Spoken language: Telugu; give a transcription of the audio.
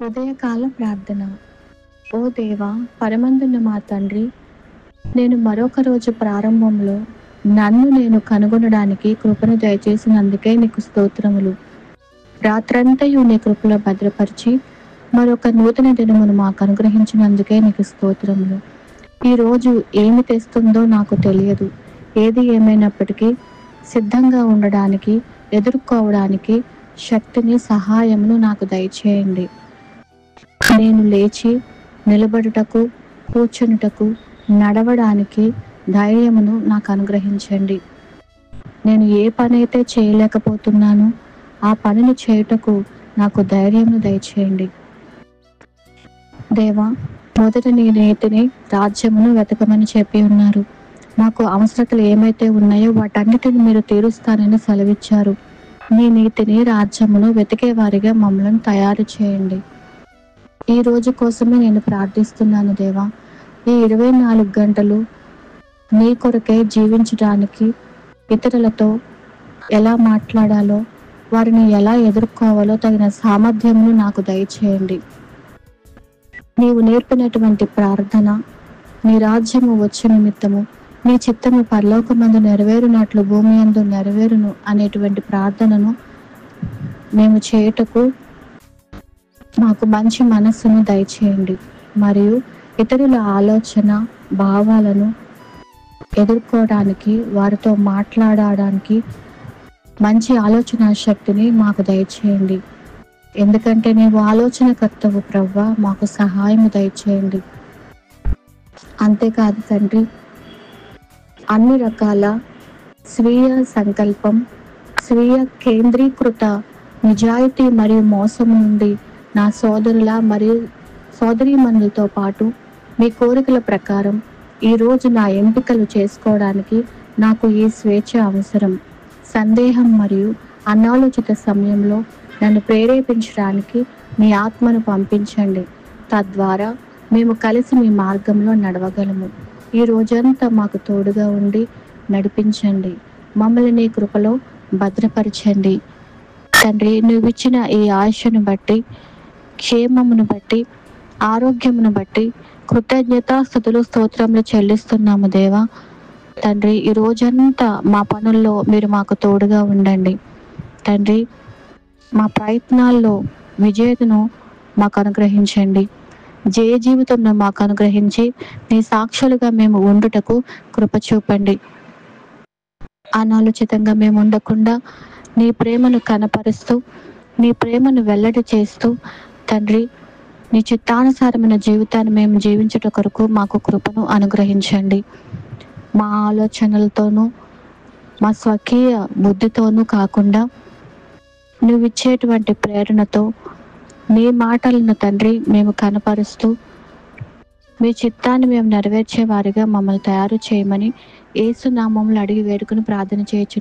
ఉదయకాల ప్రార్థన. ఓ దేవా, పరమందున్న మా తండ్రి, నేను మరొక రోజు ప్రారంభంలో నన్ను నేను కనుగొనడానికి కృపను దయచేసినందుకే నీకు స్తోత్రములు. రాత్రంతయు నీ కృపలో భద్రపరిచి మరొక నూతన దినమును మాకు అనుగ్రహించినందుకే నీకు స్తోత్రములు. ఈరోజు ఏమి తెస్తుందో నాకు తెలియదు. ఏది ఏమైనప్పటికీ సిద్ధంగా ఉండడానికి, ఎదుర్కోవడానికి శక్తిని, సహాయమును నాకు దయచేయండి. నేను లేచి నిలబడుటకు, కూర్చునుటకు, నడవడానికి ధైర్యమును నాకు అనుగ్రహించండి. నేను ఏ పనైతే చేయలేకపోతున్నానో ఆ పనిని చేయుటకు నాకు ధైర్యమును దయచేయండి. దేవా, మొదట నీ నీతిని, రాజ్యమును వెతకమని చెప్పి ఉన్నారు. మాకు అవసరతలు ఏమైతే ఉన్నాయో వాటన్నిటిని మీరు తీరుస్తానని సెలవిచ్చారు. నీ నీతిని, రాజ్యమును వెతికే వారిగా మమ్మల్ని తయారు చేయండి. ఈ రోజు కోసమే నేను ప్రార్థిస్తున్నాను దేవా. ఈ 24 గంటలు నీ కొరకే జీవించడానికి, ఇతరులతో ఎలా మాట్లాడాలో, వారిని ఎలా ఎదుర్కోవాలో తగిన సామర్థ్యమును నాకు దయచేయండి. నీవు నేర్పినటువంటి ప్రార్థన, నీ రాజ్యము వచ్చే నిమిత్తము నీ చిత్తము పరలోకమందు నెరవేరునట్లు భూమి యందు నెరవేరును అనేటువంటి ప్రార్థనను మేము చేయుటకు మాకు మంచి మనస్సును దయచేయండి. మరియు ఇతరుల ఆలోచన, భావాలను ఎదుర్కోవడానికి, వారితో మాట్లాడడానికి మంచి ఆలోచన శక్తిని మాకు దయచేయండి. ఎందుకంటే నీవు ఆలోచనకర్తవు ప్రవ్వా, మాకు సహాయం దయచేయండి. అంతేకాదు తండ్రి, అన్ని రకాల స్వీయ సంకల్పం, స్వీయ కేంద్రీకృత నిజాయితీ మరియు మోసము నుండి నా సోదరుల మరియు సోదరీమణులతో పాటు మీ కోరికల ప్రకారం ఈరోజు నా ఎంపికలు చేసుకోవడానికి నాకు ఈ స్వేచ్ఛ అవసరం. సందేహం మరియు అనాలోచిత సమయంలో నన్ను ప్రేరేపించడానికి మీ ఆత్మను పంపించండి. తద్వారా మేము కలిసి మీ మార్గంలో నడవగలము. ఈ రోజంతా మాకు తోడుగా ఉండి నడిపించండి. మమ్మల్ని నీ కృపలో భద్రపరచండి. తండ్రి, నువ్విచ్చిన ఈ ఆయుష్ను బట్టి, క్షేమమును బట్టి, ఆరోగ్యమును బట్టి కృతజ్ఞతాస్తుతులు, స్తోత్రములు చెల్లిస్తున్నాము దేవా. తండ్రి, ఈ రోజంతా మా పనుల్లో మీరు మాకు తోడుగా ఉండండి. తండ్రి, మా ప్రయత్నాల్లో విజేతను మాకు అనుగ్రహించండి. జయ జీవితంలో మాకు అనుగ్రహించి నీ సాక్షులుగా మేము ఉండుటకు కృప చూపండి. అనాలోచితంగా మేము ఉండకుండా నీ ప్రేమను కనపరుస్తూ, నీ ప్రేమను వెల్లడి చేస్తూ తండ్రి, నీ చిత్తానుసారమైన జీవితాన్ని మేము జీవించుట కొరకు మాకు కృపను అనుగ్రహించండి. మా ఆలోచనలతోనూ, మా స్వకీయ బుద్ధితోనూ కాకుండా నువ్వు ఇచ్చేటువంటి ప్రేరణతో నీ మాటలను తండ్రి మేము కనపరుస్తూ మీ చిత్తాన్ని మేము నెరవేర్చే వారిగా మమ్మల్ని తయారు చేయమని యేసు నామములో అడిగి వేడుకుని ప్రార్థన చేయొచ్చు.